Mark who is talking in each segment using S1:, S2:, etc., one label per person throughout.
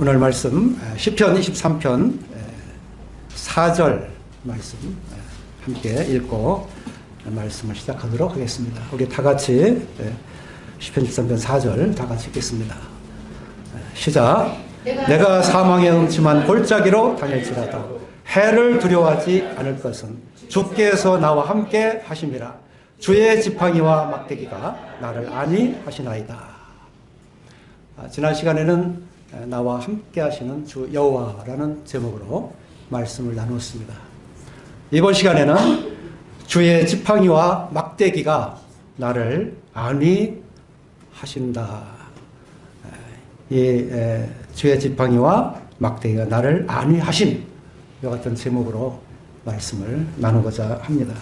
S1: 오늘 말씀 시편 23편 4절 말씀 함께 읽고 말씀을 시작하도록 하겠습니다. 우리 다 같이 시편 23편 4절 다 같이 읽겠습니다. 시작. 내가 사망의 음침한 골짜기로 다닐지라도 해를 두려워하지 않을 것은 주께서 나와 함께 하심이라. 주의 지팡이와 막대기가 나를 안위 하시나이다. 지난 시간에는 나와 함께 하시는 주 여호와라는 제목으로 말씀을 나누었습니다. 이번 시간에는 주의 지팡이와 막대기가 나를 안위하신다. 이 주의 지팡이와 막대기가 나를 안위하심, 이와 같은 제목으로 말씀을 나누고자 합니다.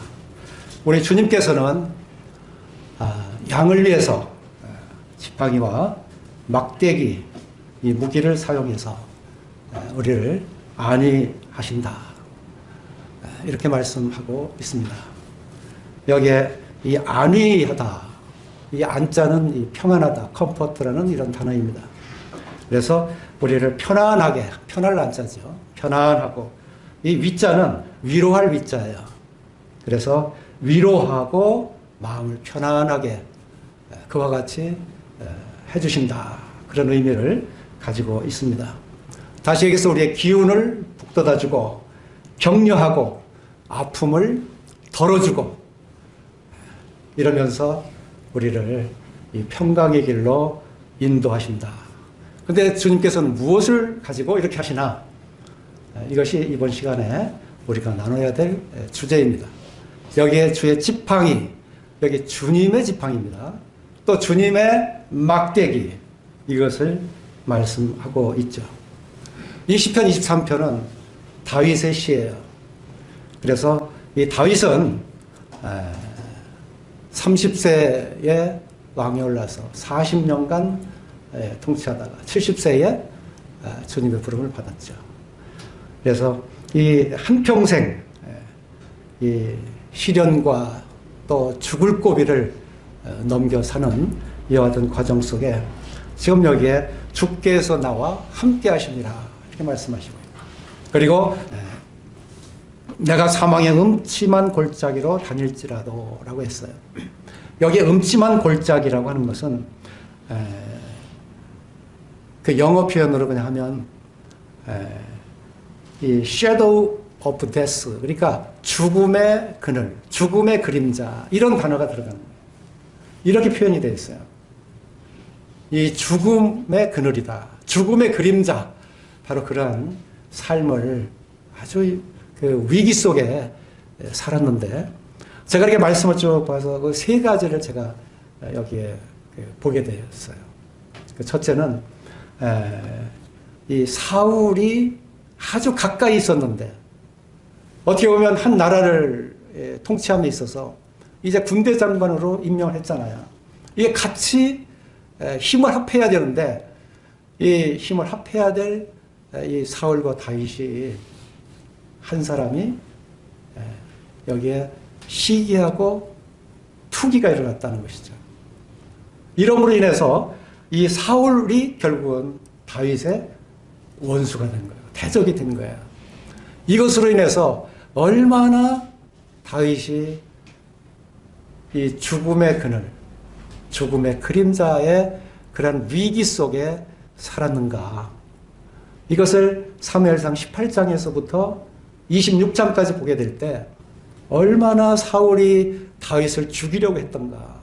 S1: 우리 주님께서는 양을 위해서 지팡이와 막대기, 이 무기를 사용해서 우리를 안위하신다, 이렇게 말씀하고 있습니다. 여기에 이 안위하다, 이 안자는 이 평안하다, 컴포트라는 이런 단어입니다. 그래서 우리를 편안하게, 편할 안자죠. 편안하고, 이 위자는 위로할 위자예요. 그래서 위로하고 마음을 편안하게 그와 같이 해주신다, 그런 의미를 가지고 있습니다. 다시 여기서 우리의 기운을 북돋아주고 격려하고 아픔을 덜어주고 이러면서 우리를 이 평강의 길로 인도하신다. 그런데 주님께서는 무엇을 가지고 이렇게 하시나? 이것이 이번 시간에 우리가 나눠야 될 주제입니다. 여기에 주의 지팡이, 여기 주님의 지팡이입니다. 또 주님의 막대기, 이것을 말씀하고 있죠. 이 시편 23편은 다윗의 시예요. 그래서 이 다윗은 30세에 왕에 올라서 40년간 통치하다가 70세에 주님의 부름을 받았죠. 그래서 이 한평생 이 시련과 또 죽을 고비를 넘겨 사는 이와 같은 과정 속에 지금 여기에 주께서 나와 함께 하십니다, 이렇게 말씀하시고, 그리고 내가 사망의 음침한 골짜기로 다닐지라도 라고 했어요. 여기에 음침한 골짜기라고 하는 것은 그 영어 표현으로 그냥 하면 이 shadow of death, 그러니까 죽음의 그늘, 죽음의 그림자, 이런 단어가 들어가는 거예요. 이렇게 표현이 되어 있어요. 이 죽음의 그늘이다, 죽음의 그림자, 바로 그러한 삶을 아주 그 위기 속에 살았는데, 제가 이렇게 말씀을 쭉 봐서 그 세 가지를 제가 여기에 보게 되었어요. 첫째는 이 사울이 아주 가까이 있었는데, 어떻게 보면 한 나라를 통치함에 있어서 이제 군대 장관으로 임명을 했잖아요. 이게 같이 힘을 합해야 되는데, 이 힘을 합해야 될 이 사울과 다윗이 한 사람이 여기에 시기하고 투기가 일어났다는 것이죠. 이러므로 인해서 이 사울이 결국은 다윗의 원수가 된 거예요. 대적이 된 거예요. 이것으로 인해서 얼마나 다윗이 이 죽음의 그늘, 죽음의 그림자의 그런 위기 속에 살았는가. 이것을 사무엘상 18장에서부터 26장까지 보게 될 때 얼마나 사울이 다윗을 죽이려고 했던가.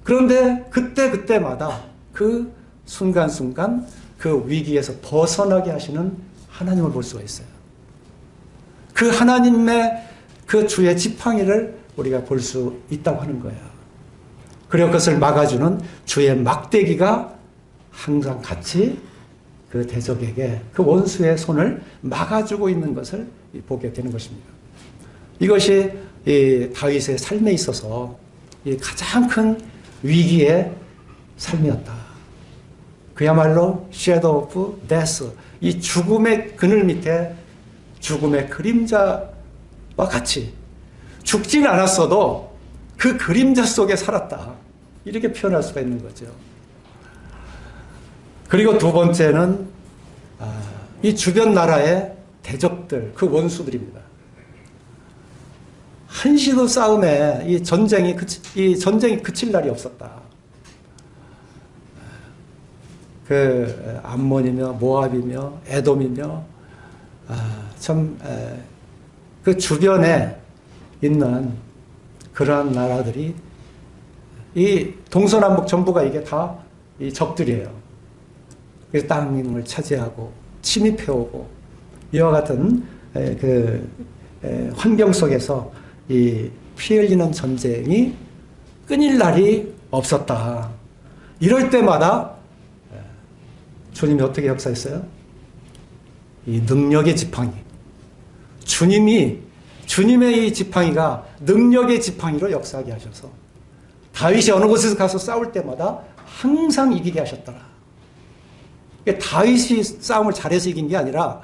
S1: 그런데 그때마다 그 순간순간 그 위기에서 벗어나게 하시는 하나님을 볼 수가 있어요. 그 하나님의 그 주의 지팡이를 우리가 볼 수 있다고 하는 거예요. 그리고 그것을 막아주는 주의 막대기가 항상 같이 그 대적에게 그 원수의 손을 막아주고 있는 것을 보게 되는 것입니다. 이것이 이 다윗의 삶에 있어서 이 가장 큰 위기의 삶이었다. 그야말로 shadow of death, 이 죽음의 그늘 밑에 죽음의 그림자와 같이 죽지는 않았어도 그 그림자 속에 살았다, 이렇게 표현할 수가 있는 거죠. 그리고 두 번째는 이 주변 나라의 대적들, 그 원수들입니다. 한시도 싸움에 이 전쟁이 그칠 날이 없었다. 그 암몬이며 모압이며 에돔이며 참 그 주변에 있는 그러한 나라들이 이 동서남북 전부가 이게 다 이 적들이에요. 그래서 땅을 차지하고 침입해오고 이와 같은 그 환경 속에서 이 피 흘리는 전쟁이 끊일 날이 없었다. 이럴 때마다 주님이 어떻게 역사했어요? 이 능력의 지팡이. 주님의 이 지팡이가 능력의 지팡이로 역사하게 하셔서 다윗이 어느 곳에서 가서 싸울 때마다 항상 이기게 하셨더라. 그러니까 다윗이 싸움을 잘해서 이긴 게 아니라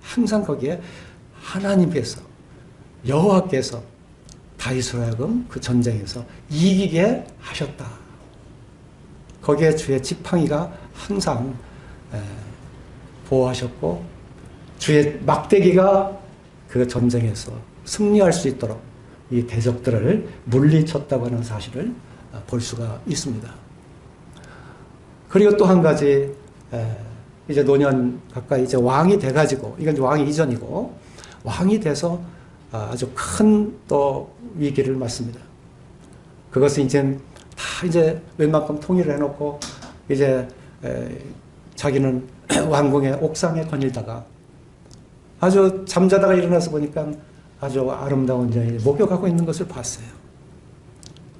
S1: 항상 거기에 하나님께서 여호와께서 다윗으로 하여금 그 전쟁에서 이기게 하셨다. 거기에 주의 지팡이가 항상 보호하셨고 주의 막대기가 그 전쟁에서 승리할 수 있도록 이 대적들을 물리쳤다고 하는 사실을 볼 수가 있습니다. 그리고 또 한 가지 이제 노년 가까이 이제 왕이 돼가지고 이건 이제 왕이 이전이고 왕이 돼서 아주 큰 또 위기를 맞습니다. 그것은 이제 웬만큼 통일을 해놓고 이제 자기는 왕궁의 옥상에 거닐다가 아주 잠자다가 일어나서 보니까 아주 아름다운 여인이 목욕하고 있는 것을 봤어요.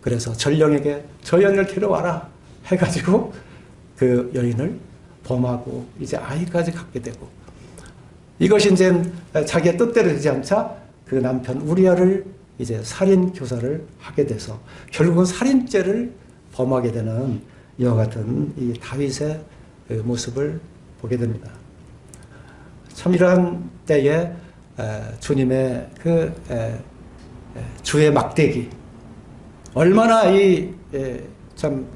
S1: 그래서 전령에게 저 여인을 데려와라 해가지고 그 여인을 범하고 이제 아이까지 갖게 되고 이것이 이제 자기의 뜻대로 되지 않자 그 남편 우리아를 이제 살인 교사를 하게 돼서 결국은 살인죄를 범하게 되는 이와 같은 이 다윗의 모습을 보게 됩니다. 참 이러한 때에 주님의 그 주의 막대기 얼마나 참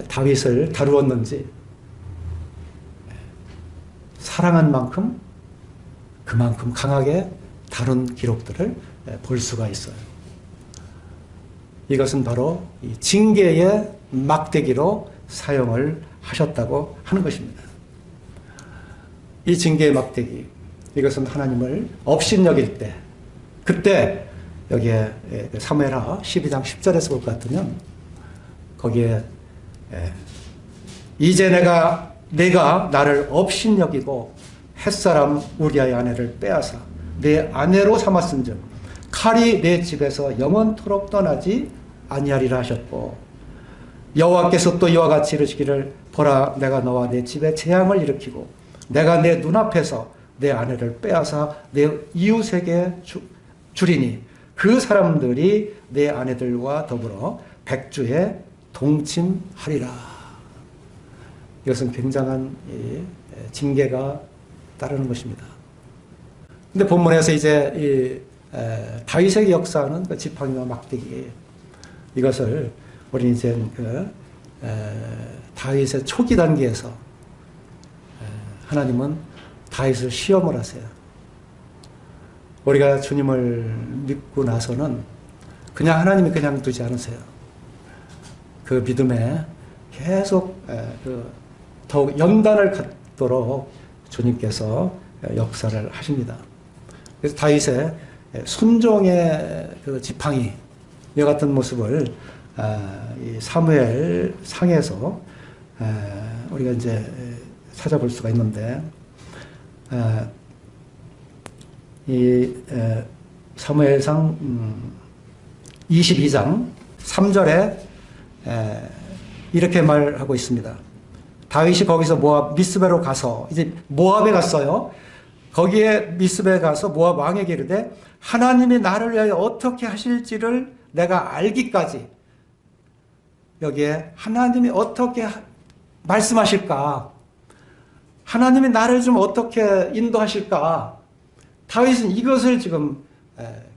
S1: 다윗을 다루었는지 사랑한 만큼 그만큼 강하게 다룬 기록들을 볼 수가 있어요. 이것은 바로 이 징계의 막대기로 사용을 하셨다고 하는 것입니다. 이 징계의 막대기, 이것은 하나님을 업신여길 때, 그때 여기에 사무엘하 12장 10절에서 볼 것 같으면 거기에 이제 내가 나를 업신여기고 햇사람 우리아의 아내를 빼앗아 내 아내로 삼았은즉 칼이 내 집에서 영원토록 떠나지 아니하리라 하셨고 여호와께서 또 이와 같이 이르시기를 보라 내가 너와 내 집에 재앙을 일으키고 내가 내 눈앞에서 내 아내를 빼앗아 내 이웃에게 주리니 그 사람들이 내 아내들과 더불어 백주에 동침하리라. 이것은 굉장한 징계가 따르는 것입니다. 근데 본문에서 이제 다윗의 역사는 그 지팡이와 막대기 이것을 우리 이제 다윗의 초기 단계에서 하나님은 다윗을 시험을 하세요. 우리가 주님을 믿고 나서는 그냥 하나님이 그냥 두지 않으세요. 그 믿음에 계속 더욱 연단을 갖도록 주님께서 역사를 하십니다. 그래서 다윗의 순종의 그 지팡이 이와 같은 모습을 이 사무엘 상에서 우리가 이제 찾아볼 수가 있는데 이 사무엘상 22장 3절에 이렇게 말하고 있습니다. 다윗이 거기서 모압 미스베로 가서 이제 모압에 갔어요. 거기에 미스베에 가서 모압 왕에게 이르되 하나님이 나를 위하여 어떻게 하실지를 내가 알기까지 여기에 하나님이 어떻게 말씀하실까? 하나님이 나를 좀 어떻게 인도하실까? 다윗은 이것을 지금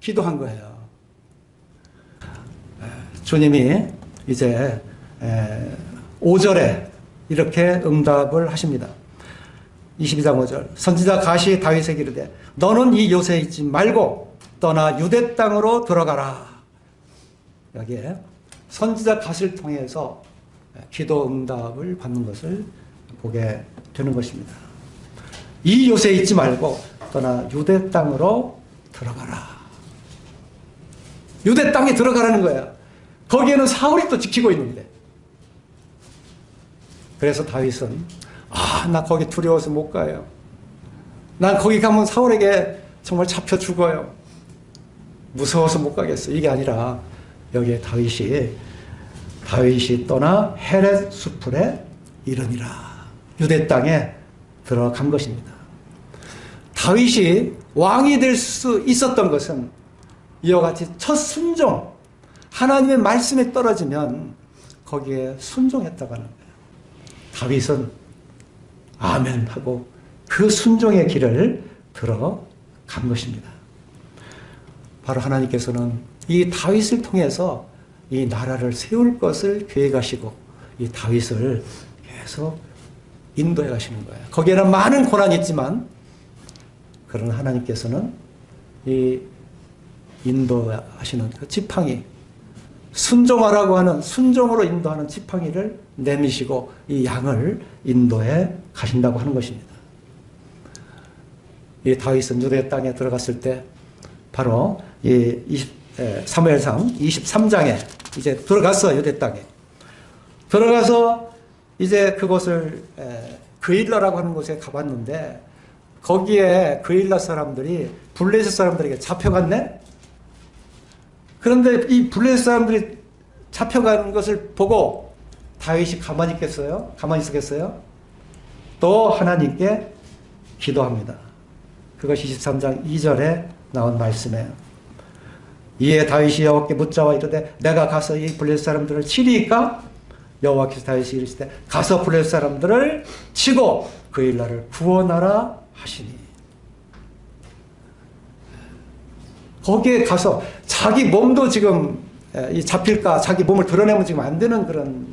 S1: 기도한 거예요. 주님이 이제 5절에 이렇게 응답을 하십니다. 22장 5절 선지자 가시 다윗에게 이르되 너는 이 요새에 있지 말고 떠나 유대 땅으로 들어가라. 여기에 선지자 가시를 통해서 기도 응답을 받는 것을 보게 되는 것입니다. 이 요새에 있지 말고 떠나 유대 땅으로 들어가라. 유대 땅에 들어가라는 거야. 거기에는 사울이 또 지키고 있는데. 그래서 다윗은 나 거기 두려워서 못 가요. 난 거기 가면 사울에게 정말 잡혀 죽어요. 무서워서 못 가겠어. 이게 아니라 여기에 다윗이 떠나 헤렛 수풀에 이르니라. 유대 땅에 들어간 것입니다. 다윗이 왕이 될 수 있었던 것은 이와 같이 첫 순종, 하나님의 말씀에 떨어지면 거기에 순종했다고 하는 거예요. 다윗은 아멘 하고 그 순종의 길을 들어간 것입니다. 바로 하나님께서는 이 다윗을 통해서 이 나라를 세울 것을 계획하시고 이 다윗을 계속 인도해 가시는 거예요. 거기에는 많은 고난이 있지만 그러나 하나님께서는 이 인도하시는 그 지팡이, 순종하라고 하는 순종으로 인도하는 지팡이를 내미시고 이 양을 인도해 가신다고 하는 것입니다. 이 다윗은 유대 땅에 들어갔을 때 바로 이 사무엘상 23장에 이제 들어갔어요. 유대 땅에 들어가서 이제 그곳을 그일라라고 하는 곳에 가봤는데 거기에 그일라 사람들이 블레셋 사람들에게 잡혀갔네. 그런데 이 블레셋 사람들이 잡혀가는 것을 보고 다윗이 가만히 있겠어요? 가만히 있었겠어요? 또 하나님께 기도합니다. 그것이 23장 2절에 나온 말씀이에요. 이에 다윗이 여호와께 묻자와 이르되 내가 가서 이 블레셋 사람들을 치리이까? 여호와께서 다윗이 이르시되 가서 블레셋 사람들을 치고 그일라를 구원하라 하시니. 거기에 가서 자기 몸도 지금 잡힐까 자기 몸을 드러내면 지금 안 되는 그런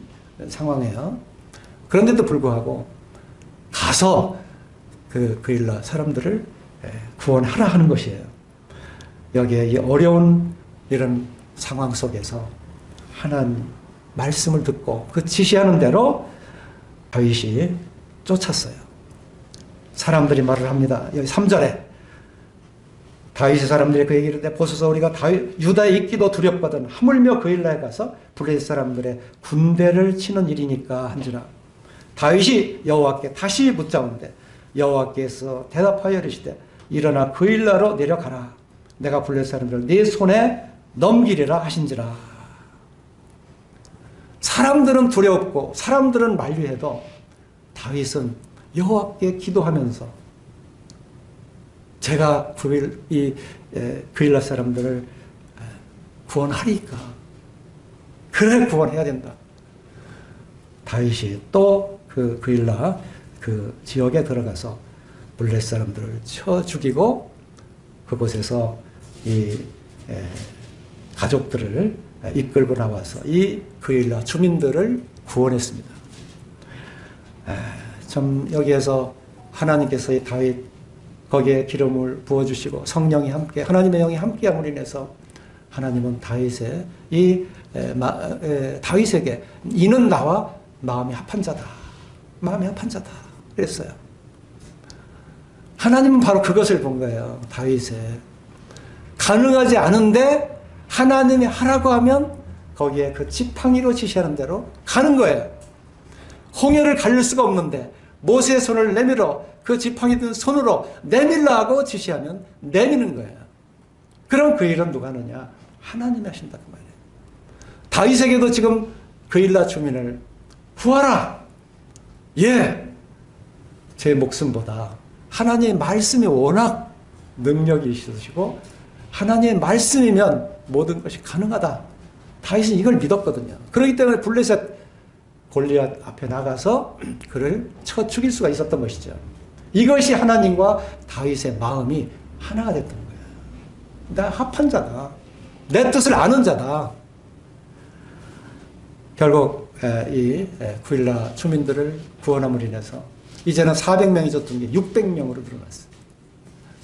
S1: 상황이에요. 그런데도 불구하고 가서 그일라 사람들을 구원하라 하는 것이에요. 여기에 이 어려운 이런 상황 속에서 하나님 말씀을 듣고 그 지시하는 대로 다윗이 쫓았어요. 사람들이 말을 합니다. 여기 3절에 다윗의 사람들이 그에게 이르되 보소서 우리가 유다에 있기도 두렵거든 하물며 그일라에 가서 블레셋 사람들의 군대를 치는 일이니까 한지라. 다윗이 여호와께 다시 묻자온데 여호와께서 대답하여 이르시되 일어나 그일라로 내려가라. 내가 블레셋 사람들을 네 손에 넘기리라 하신지라. 사람들은 두렵고 사람들은 만류해도 다윗은 여호와께 기도하면서 제가 그일라 사람들을 구원하리까. 그래 구원해야 된다. 다윗이 또 그일라 그 지역에 들어가서 블레셋 사람들을 쳐 죽이고 그곳에서 이 가족들을 이끌고 나와서 이 그일라 주민들을 구원했습니다. 참 여기에서 하나님께서 이 다윗 거기에 기름을 부어주시고 성령이 함께 하나님의 영이 함께함으로 인해서 하나님은 다윗에게 이는 나와 마음이 합한 자다. 마음이 합한 자다. 그랬어요. 하나님은 바로 그것을 본 거예요. 다윗에 가능하지 않은데 하나님이 하라고 하면 거기에 그 지팡이로 지시하는 대로 가는 거예요. 홍해를 가릴 수가 없는데 모세의 손을 내밀어 그 지팡이 든 손으로 내밀라 하고 지시하면 내미는 거예요. 그럼 그 일은 누가 하느냐? 하나님이 하신다 그 말이에요. 다윗에게도 지금 그일라 주민을 구하라. 예, 제 목숨보다 하나님의 말씀이 워낙 능력이 있으시고 하나님의 말씀이면 모든 것이 가능하다. 다윗은 이걸 믿었거든요. 그렇기 때문에 블레셋 골리앗 앞에 나가서 그를 쳐 죽일 수가 있었던 것이죠. 이것이 하나님과 다윗의 마음이 하나가 됐던 거예요. 나 합한 자다. 내 뜻을 아는 자다. 결국 이 구일라 주민들을 구원함으로 인해서 이제는 400명이 줬던 게 600명으로 늘어났어요.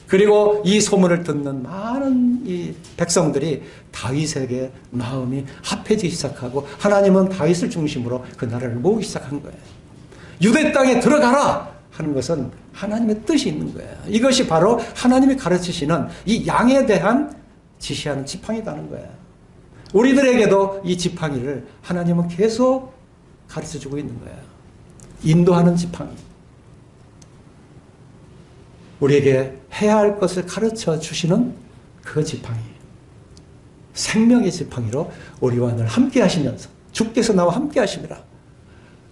S1: 그리고 이 소문을 듣는 많은 이 백성들이 다윗에게 마음이 합해지기 시작하고 하나님은 다윗을 중심으로 그 나라를 모으기 시작한 거예요. 유대 땅에 들어가라 하는 것은 하나님의 뜻이 있는 거예요. 이것이 바로 하나님이 가르치시는 이 양에 대한 지시하는 지팡이라는 거예요. 우리들에게도 이 지팡이를 하나님은 계속 가르쳐주고 있는 거예요. 인도하는 지팡이. 우리에게 해야 할 것을 가르쳐 주시는 그 지팡이. 생명의 지팡이로 우리와 늘 함께 하시면서 주께서 나와 함께 하심이라.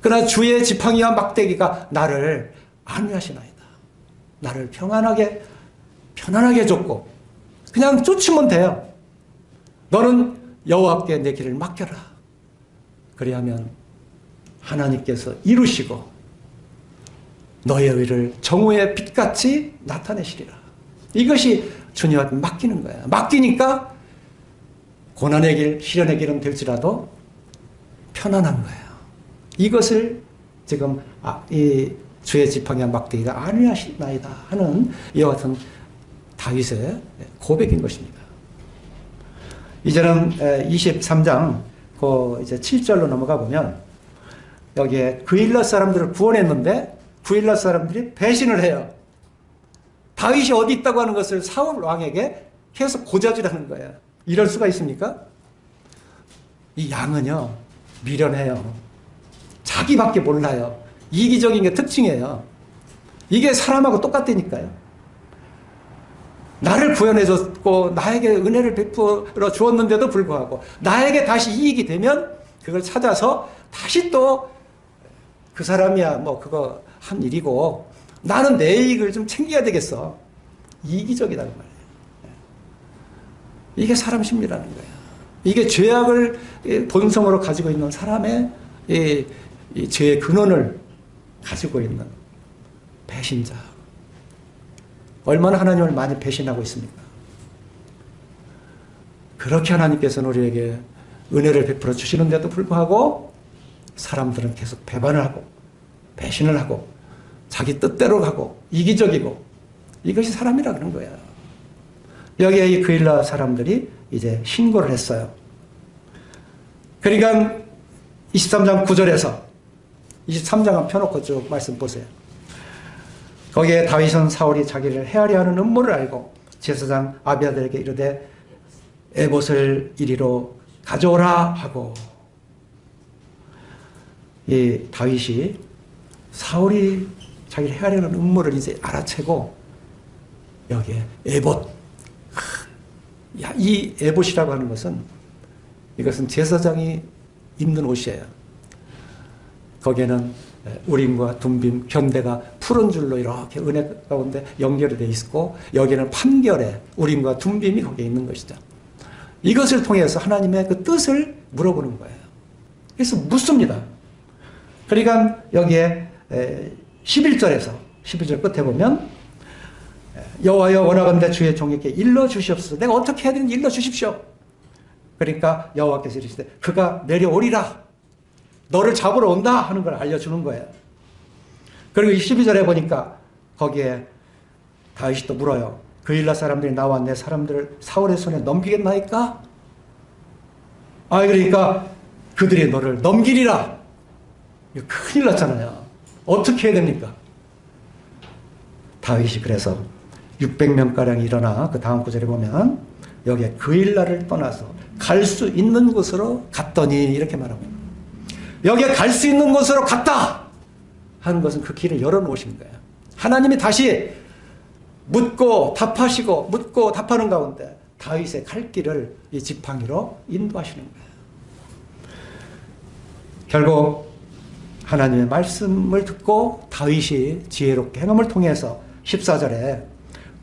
S1: 그러나 주의 지팡이와 막대기가 나를 안위하시나이다. 나를 편안하게 줬고 그냥 쫓으면 돼요. 너는 여호와께 내 길을 맡겨라. 그리하면 하나님께서 이루시고 너의 의를 정오의 빛같이 나타내시리라. 이것이 주님 앞에 맡기는 거예요. 맡기니까 고난의 길, 시련의 길은 될지라도 편안한 거예요. 이것을 지금 이 주의 지팡이와 막대기가 안위하시나이다 하는 이와 같은 다윗의 고백인 것입니다. 이제는 23장 이제 7절로 넘어가 보면 여기에 그일랏 사람들을 구원했는데 그일랏 사람들이 배신을 해요. 다윗이 어디 있다고 하는 것을 사울 왕에게 계속 고자질하는 거예요. 이럴 수가 있습니까? 이 양은요 미련해요. 자기밖에 몰라요. 이기적인 게 특징이에요. 이게 사람하고 똑같다니까요. 나를 구원해줬고 나에게 은혜를 베풀어 주었는데도 불구하고 나에게 다시 이익이 되면 그걸 찾아서 다시 또 그 사람이야 뭐 그거 한 일이고 나는 내 이익을 좀 챙겨야 되겠어. 이기적이라는 말이에요. 이게 사람 심리라는 거예요. 이게 죄악을 본성으로 가지고 있는 사람의 이 죄의 근원을 가지고 있는 배신자. 얼마나 하나님을 많이 배신하고 있습니까? 그렇게 하나님께서는 우리에게 은혜를 베풀어 주시는데도 불구하고 사람들은 계속 배반을 하고 배신을 하고 자기 뜻대로 가고 이기적이고 이것이 사람이라 그런 거예요. 여기에 이 그일라 사람들이 이제 신고를 했어요. 그러니까 23장 9절에서 23장은 펴놓고 쭉 말씀 보세요. 거기에 다윗은 사울이 자기를 헤아려 하는 음모를 알고 제사장 아비아들에게 이르되 에봇을 이리로 가져오라 하고 이 다윗이 사울이 자기를 헤아려는 음모를 이제 알아채고 여기에 에봇 이 에봇이라고 하는 것은 이것은 제사장이 입는 옷이에요. 거기에는 우림과 둠빔, 견대가 푸른 줄로 이렇게 은혜 가운데 연결이 되어 있고 여기는 판결에 우림과 둠빔이 거기에 있는 것이죠. 이것을 통해서 하나님의 그 뜻을 물어보는 거예요. 그래서 묻습니다. 그러니까 여기에 11절에서 11절 끝에 보면 여호와여 원하건대 주의 종에게 일러주시옵소서. 내가 어떻게 해야 되는지 일러주십시오. 그러니까 여호와께서 이르시되 그가 내려오리라. 너를 잡으러 온다 하는 걸 알려주는 거예요. 그리고 12절에 보니까 거기에 다윗이 또 물어요. 그일라 사람들이 나와 내 사람들을 사울의 손에 넘기겠나이까? 그러니까 그들이 너를 넘기리라. 이거 큰일 났잖아요. 어떻게 해야 됩니까? 다윗이 그래서 600명가량이 일어나 그 다음 구절에 보면 여기에 그일라를 떠나서 갈 수 있는 곳으로 갔더니 이렇게 말합니다. 여기에 갈 수 있는 곳으로 갔다 하는 것은 그 길을 열어놓으신 거예요. 하나님이 다시 묻고 답하시고 묻고 답하는 가운데 다윗의 갈 길을 이 지팡이로 인도하시는 거예요. 결국 하나님의 말씀을 듣고 다윗이 지혜롭게 행함을 통해서 14절에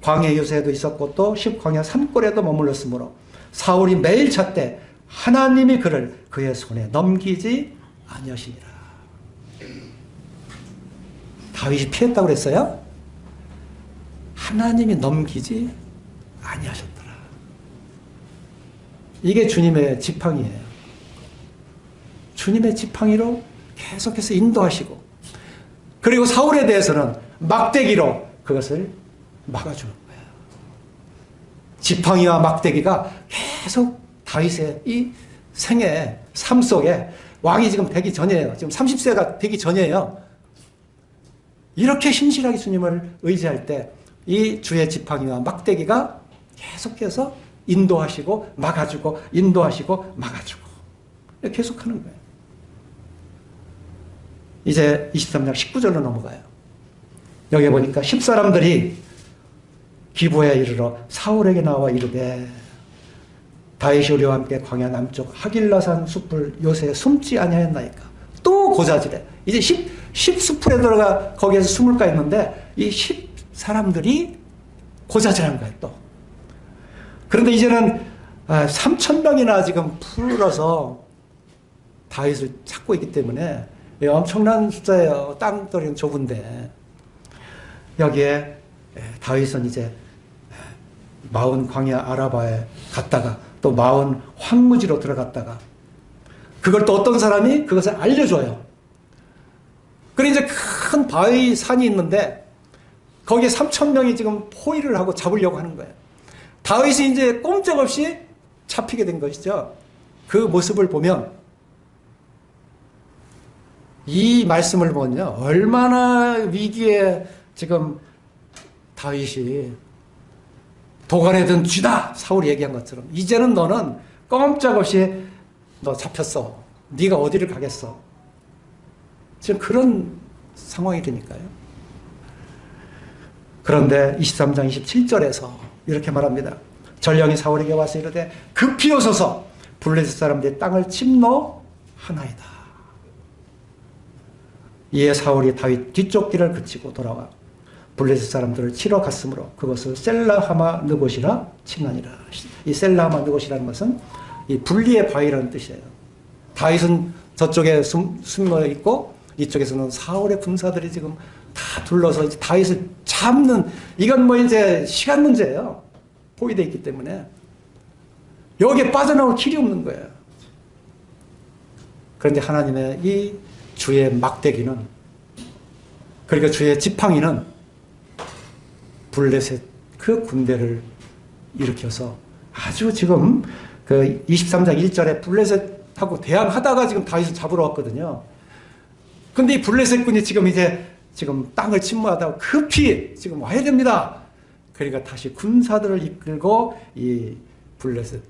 S1: 광야 요새에도 있었고 또 광야 산골에도 머물렀으므로 사울이 매일 찾되 하나님이 그를 그의 손에 넘기지 아니하시니라. 다윗이 피했다고 그랬어요? 하나님이 넘기지 아니하셨더라. 이게 주님의 지팡이에요. 주님의 지팡이로 계속해서 인도하시고 그리고 사울에 대해서는 막대기로 그것을 막아주는 거예요. 지팡이와 막대기가 계속 다윗의 이 생애 삶 속에, 왕이 지금 되기 전이에요. 지금 30세가 되기 전이에요. 이렇게 신실하게 주님을 의지할 때 이 주의 지팡이와 막대기가 계속해서 인도하시고 막아주고 인도하시고 막아주고 계속하는 거예요. 이제 23장 19절로 넘어가요. 여기 보니까 10사람들이 기브에 이르러 사울에게 나와 이르되 다윗이 우리와 함께 광야 남쪽 하길라산 숲을 요새 숨지 아니하였나이까. 또 고자질해. 이제 10숲에 들어가 거기에서 숨을까 했는데 이 10사람들이 고자질한 거예요. 또. 그런데 이제는 3,000명이나 지금 풀어서 다윗을 찾고 있기 때문에 엄청난 숫자예요. 땅덩이는 좁은데. 여기에 다윗은 이제 마온 광야 아라바에 갔다가 또 마온 황무지로 들어갔다가 그걸 또 어떤 사람이 그것을 알려줘요. 그리고 이제 큰 바위 산이 있는데 거기에 3,000명이 지금 포위를 하고 잡으려고 하는 거예요. 다윗이 이제 꼼짝없이 잡히게 된 것이죠. 그 모습을 보면 이 말씀을 보면요, 얼마나 위기에 지금 다윗이 도간에 든 쥐다, 사울이 얘기한 것처럼 이제는 너는 꼼짝없이 너 잡혔어. 네가 어디를 가겠어. 지금 그런 상황이 되니까요. 그런데 23장 27절에서 이렇게 말합니다. 전령이 사울에게 와서 이르되 급히 오소서 블레셋 사람들이 땅을 침노하나이다. 이에 사울이 다윗 뒤쪽 길을 그치고 돌아와 블레셋 사람들을 치러 갔으므로 그것을 셀라하마 느곳이라 칭하니라. 이 셀라하마 느곳이라는 것은 이 분리의 바위라는 뜻이에요. 다윗은 저쪽에 숨어 있고 이쪽에서는 사울의 군사들이 지금 다 둘러서 이제 다윗을 잡는, 이건 뭐 이제 시간 문제예요. 포위되어 있기 때문에 여기에 빠져나올 길이 없는 거예요. 그런데 하나님의 이 주의 막대기는, 그러니까 주의 지팡이는 블레셋 그 군대를 일으켜서 아주 지금 그 23장 1절에 블레셋하고 대항하다가 지금 다윗을 잡으러 왔거든요. 근데 이 블레셋 군이 지금 땅을 침몰하다가 급히 지금 와야 됩니다. 그러니까 다시 군사들을 이끌고 이 블레셋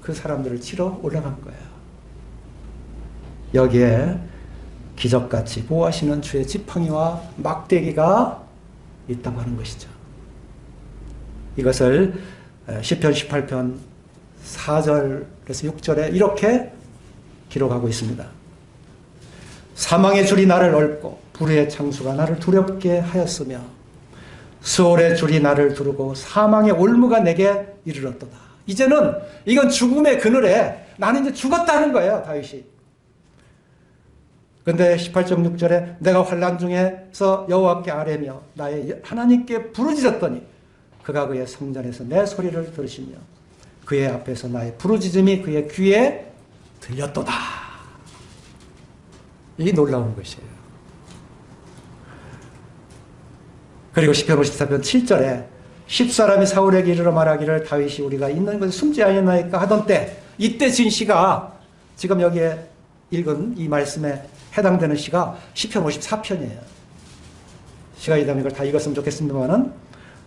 S1: 그 사람들을 치러 올라간 거예요. 여기에 기적같이 보호하시는 주의 지팡이와 막대기가 있다고 하는 것이죠. 이것을 시편 18편 4절에서 6절에 이렇게 기록하고 있습니다. 사망의 줄이 나를 얽고 불의의 창수가 나를 두렵게 하였으며 수월의 줄이 나를 두르고 사망의 올무가 내게 이르렀도다. 이제는 이건 죽음의 그늘에 나는 이제 죽었다는 거예요, 다윗이. 그런데 18.6절에 내가 환난 중에서 여호와께 아뢰며 나의 하나님께 부르짖었더니 그가 그의 성전에서 내 소리를 들으시며 그의 앞에서 나의 부르짖음이 그의 귀에 들렸도다. 이 놀라운 것이에요. 그리고 시편 54편 7절에 10사람이 사울에게 이르러 말하기를 다윗이 우리가 있는 곳에 숨지 아니하나이까 하던 때, 이때 진 시가 지금 여기에 읽은 이 말씀에 해당되는 시가 시편 54편이에요. 시간이 되면 이걸 다 읽었으면 좋겠습니다만은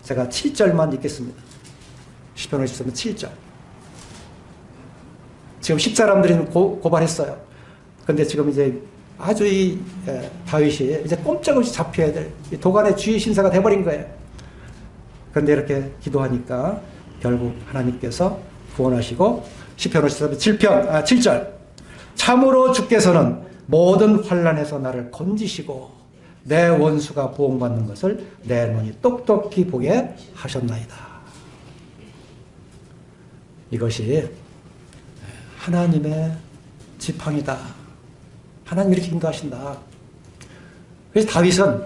S1: 제가 7절만 읽겠습니다. 시편 54편 7절. 지금 10사람들이 고발했어요. 근데 지금 이제 아주 다윗이 이제 꼼짝없이 잡혀야 될 도간의 주의 신사가 돼버린 거예요. 그런데 이렇게 기도하니까 결국 하나님께서 구원하시고 시편 54편 7절 참으로 주께서는 모든 환난에서 나를 건지시고 내 원수가 보응받는 것을 내 눈이 똑똑히 보게 하셨나이다. 이것이 하나님의 지팡이다. 하나님 이렇게 인도하신다. 그래서 다윗은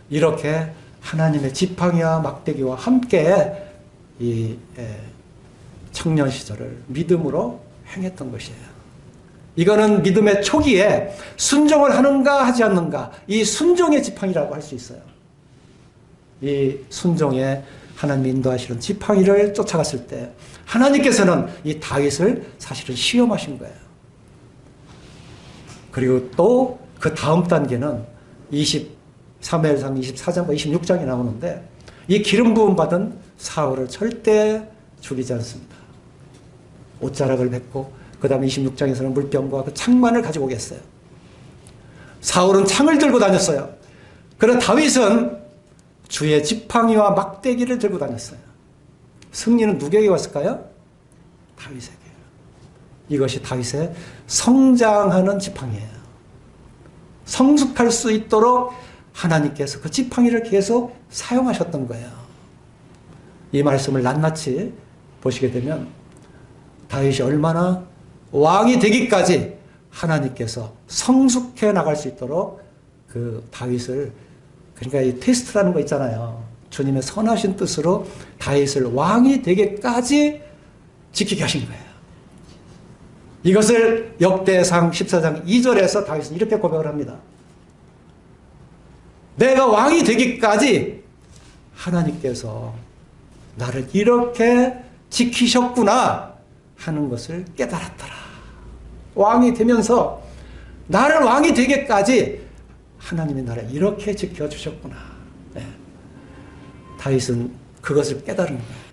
S1: 이렇게 하나님의 지팡이와 막대기와 함께 이 청년 시절을 믿음으로 행했던 것이에요. 이거는 믿음의 초기에 순종을 하는가 하지 않는가, 이 순종의 지팡이라고 할 수 있어요. 이 순종의 하나님 인도하시는 지팡이를 쫓아갔을 때 하나님께서는 이 다윗을 사실은 시험하신 거예요. 그리고 또 그 다음 단계는 사무엘상 24장과 26장이 나오는데, 이 기름 부음 받은 사울을 절대 죽이지 않습니다. 옷자락을 뱉고, 그 다음에 26장에서는 물병과 그 창만을 가지고 오겠어요. 사울은 창을 들고 다녔어요. 그러나 다윗은 주의 지팡이와 막대기를 들고 다녔어요. 승리는 누구에게 왔을까요? 다윗에게. 이것이 다윗의 성장하는 지팡이에요. 성숙할 수 있도록 하나님께서 그 지팡이를 계속 사용하셨던 거예요. 이 말씀을 낱낱이 보시게 되면 다윗이 얼마나 왕이 되기까지 하나님께서 성숙해 나갈 수 있도록 그 다윗을, 그러니까 이 테스트라는 거 있잖아요. 주님의 선하신 뜻으로 다윗을 왕이 되기까지 지키게 하신 거예요. 이것을 역대상 14장 2절에서 다윗은 이렇게 고백을 합니다. 내가 왕이 되기까지 하나님께서 나를 이렇게 지키셨구나 하는 것을 깨달았더라. 왕이 되면서 나를 왕이 되기까지 하나님이 나를 이렇게 지켜주셨구나. 네. 다윗은 그것을 깨달은 거예요.